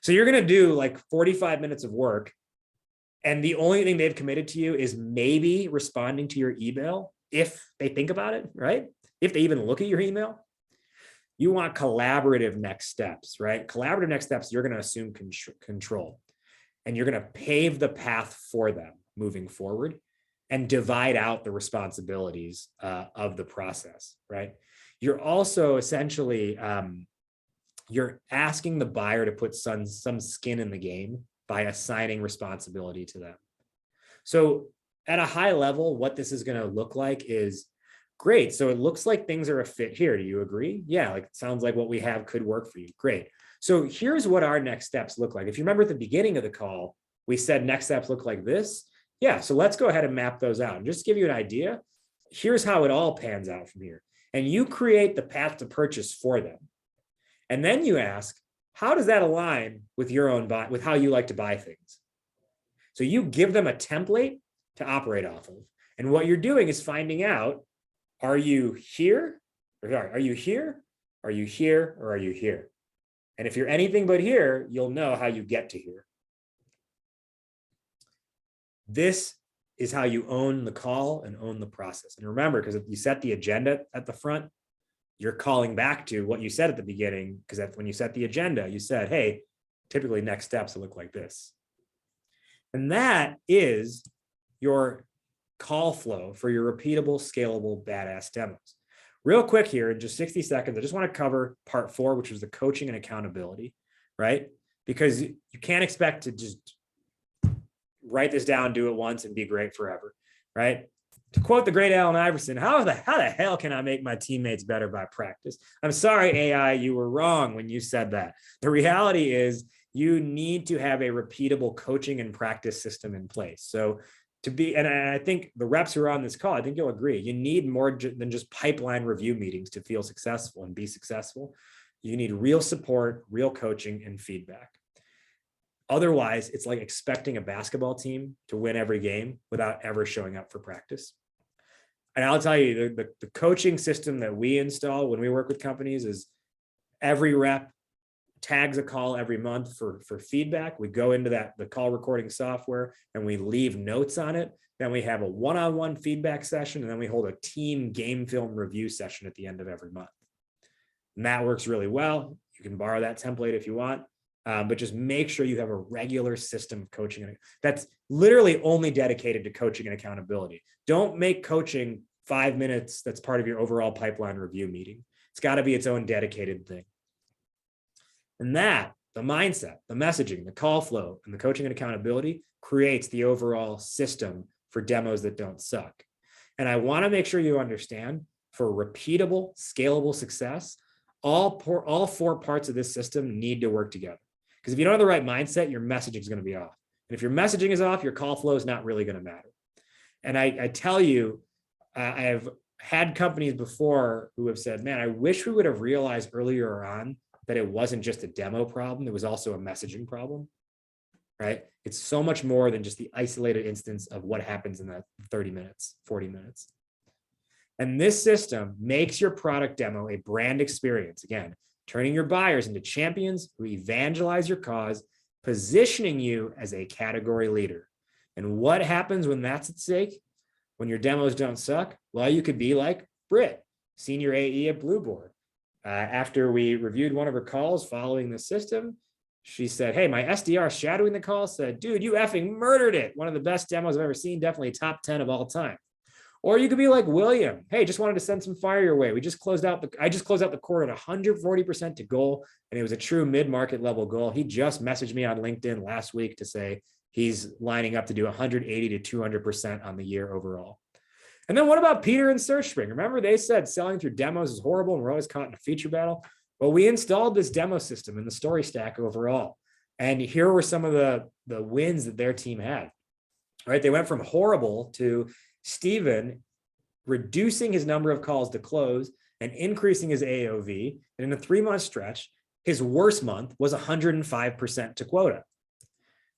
So you're going to do like 45 minutes of work. And the only thing they've committed to you is maybe responding to your email if they think about it, right? If they even look at your email. You want collaborative next steps, right? Collaborative next steps, you're going to assume control. And you're going to pave the path for them moving forward and divide out the responsibilities of the process, right? You're also essentially, you're asking the buyer to put some skin in the game by assigning responsibility to them. So at a high level, what this is going to look like is great. So it looks like things are a fit here. Do you agree? Yeah, like it sounds like what we have could work for you. Great. So here's what our next steps look like. If you remember at the beginning of the call, we said next steps look like this. Yeah, so let's go ahead and map those out. And just to give you an idea, here's how it all pans out from here. And you create the path to purchase for them. And then you ask, how does that align with your own with how you like to buy things? So you give them a template to operate off of. And what you're doing is finding out, are you here? Are you here? Are you here? Or are you here? And if you're anything but here, you'll know how you get to here. This is how you own the call and own the process. And remember, because if you set the agenda at the front, you're calling back to what you said at the beginning, because when you set the agenda, you said, hey, typically next steps will look like this. And that is your call flow for your repeatable, scalable, badass demos. Real quick here, in just 60 seconds, I just want to cover part 4, which is the coaching and accountability, right? Because you can't expect to just write this down, do it once, and be great forever, right? To quote the great Allen Iverson, how the hell can I make my teammates better by practice? I'm sorry, AI, you were wrong when you said that. The reality is you need to have a repeatable coaching and practice system in place. So and I think the reps who are on this call, I think you'll agree, you need more than just pipeline review meetings to feel successful and be successful. You need real support, real coaching, and feedback. Otherwise, it's like expecting a basketball team to win every game without ever showing up for practice. And I'll tell you, the coaching system that we install when we work with companies is every rep tags a call every month for feedback. We go into the call recording software and we leave notes on it. Then we have a one-on-one feedback session, and then we hold a team game film review session at the end of every month. And that works really well. You can borrow that template if you want, but just make sure you have a regular system of coaching that's literally only dedicated to coaching and accountability. Don't make coaching 5 minutes that's part of your overall pipeline review meeting. It's got to be its own dedicated thing. And that the mindset, the messaging, the call flow, and the coaching and accountability creates the overall system for demos that don't suck. And I want to make sure you understand, for repeatable, scalable success, all four parts of this system need to work together. Because if you don't have the right mindset, your messaging is going to be off. And if your messaging is off, your call flow is not really going to matter. And I tell you, I have had companies before who have said, man, I wish we would have realized earlier on that it wasn't just a demo problem. It was also a messaging problem, right? It's so much more than just the isolated instance of what happens in that 30 minutes, 40 minutes. And this system makes your product demo a brand experience. Again, turning your buyers into champions who evangelize your cause, positioning you as a category leader. And what happens when that's at stake? When your demos don't suck? Well, you could be like Britt, senior AE at Blueboard. After we reviewed one of her calls following the system, she said, hey, my SDR shadowing the call said, dude, you effing murdered it. One of the best demos I've ever seen, definitely top 10 of all time. Or you could be like William. Hey, just wanted to send some fire your way. I just closed out the quarter at 140% to goal, and it was a true mid-market level goal. He just messaged me on LinkedIn last week to say he's lining up to do 180 to 200% on the year overall. And then what about Peter and SearchSpring? Remember, they said selling through demos is horrible and we're always caught in a feature battle. Well, we installed this demo system in the story stack overall. And here were some of the wins that their team had, right? They went from horrible to Steven reducing his number of calls to close and increasing his AOV. And in a 3-month stretch, his worst month was 105% to quota.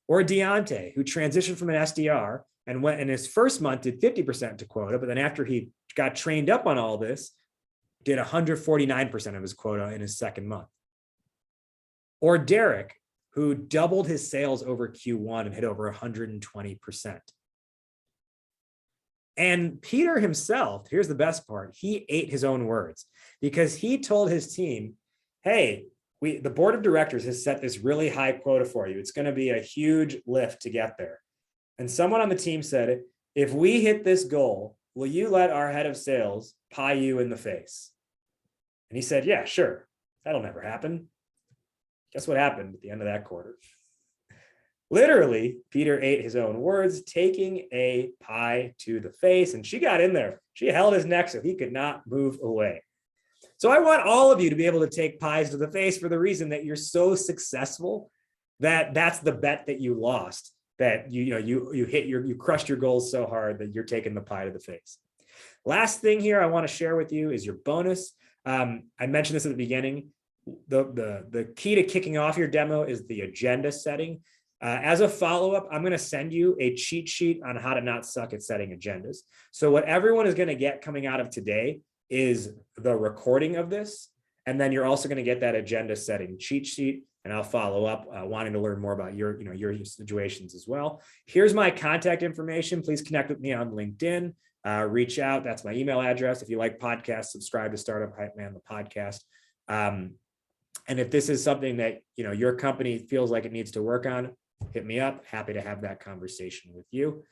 Or Deontay, who transitioned from an SDR and went in his first month did 50% to quota, but then after he got trained up on all this, did 149% of his quota in his second month. Or Derek, who doubled his sales over Q1 and hit over 120%. And Peter himself, here's the best part, he ate his own words because he told his team, hey, the board of directors has set this really high quota for you. It's going to be a huge lift to get there. And someone on the team said, if we hit this goal, will you let our head of sales pie you in the face? And he said, yeah, sure. That'll never happen. Guess what happened at the end of that quarter? Literally, Peter ate his own words, taking a pie to the face, and she got in there. She held his neck so he could not move away. So I want all of you to be able to take pies to the face for the reason that you're so successful that that's the bet that you lost, that you crushed your goals so hard that you're taking the pie to the face. Last thing here I want to share with you is your bonus. I mentioned this at the beginning. The key to kicking off your demo is the agenda setting. As a follow-up, I'm going to send you a cheat sheet on how to not suck at setting agendas. So what everyone is going to get coming out of today is the recording of this. And then you're also going to get that agenda setting cheat sheet. And I'll follow up wanting to learn more about your situations as well. Here's my contact information. Please connect with me on LinkedIn. Reach out. That's my email address. If you like podcasts, subscribe to Startup Hypeman, the podcast. And if this is something that your company feels like it needs to work on, hit me up. Happy to have that conversation with you.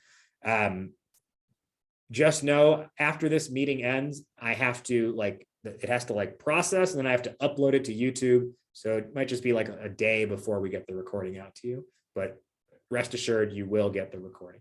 Just know after this meeting ends, I have to it has to process, and then I have to upload it to YouTube. So it might just be like a day before we get the recording out to you, but rest assured you will get the recording.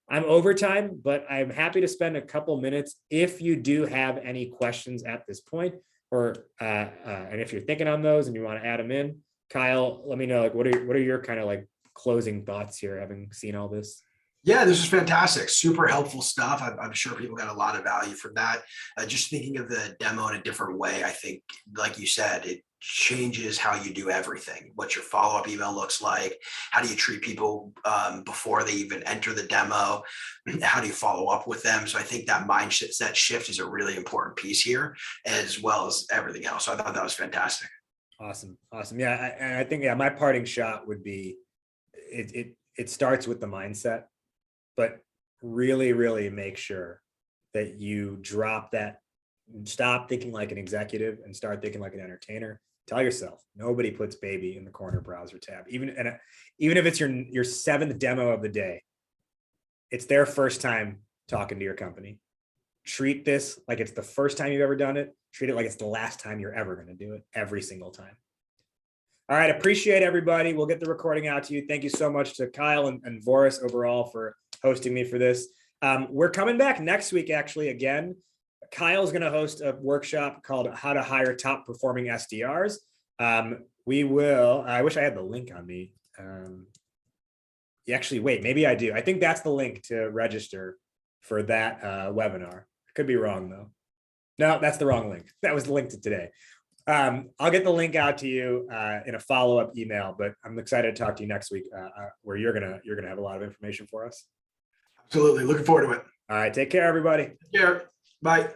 I'm overtime, but I'm happy to spend a couple minutes if you do have any questions at this point, or and if you're thinking on those and you want to add them in. Kyle, let me know, what are your kind of closing thoughts here, having seen all this? Yeah, this is fantastic. Super helpful stuff. I'm sure people got a lot of value from that. Just thinking of the demo in a different way, I think, like you said, it changes how you do everything. What your follow-up email looks like. How do you treat people before they even enter the demo? How do you follow up with them? So I think that mindset shift is a really important piece here, as well as everything else. So I thought that was fantastic. Awesome. Yeah, I think my parting shot would be it starts with the mindset, but really, really make sure that you drop that, stop thinking like an executive and start thinking like an entertainer. Tell yourself, nobody puts baby in the corner browser tab. Even if it's your seventh demo of the day, it's their first time talking to your company. Treat this like it's the first time you've ever done it. Treat it like it's the last time you're ever going to do it, every single time. All right. Appreciate everybody. We'll get the recording out to you. Thank you so much to Kyle and Vouris overall for hosting me for this. We're coming back next week, actually, again. Kyle's going to host a workshop called How to Hire Top Performing SDRs. We will, I wish I had the link on me. Actually, wait, maybe I do. I think that's the link to register for that webinar. I could be wrong though. No, that's the wrong link. That was the link to today. I'll get the link out to you in a follow-up email, but I'm excited to talk to you next week where you're gonna have a lot of information for us. Absolutely. Looking forward to it. All right. Take care, everybody. Take care. Bye.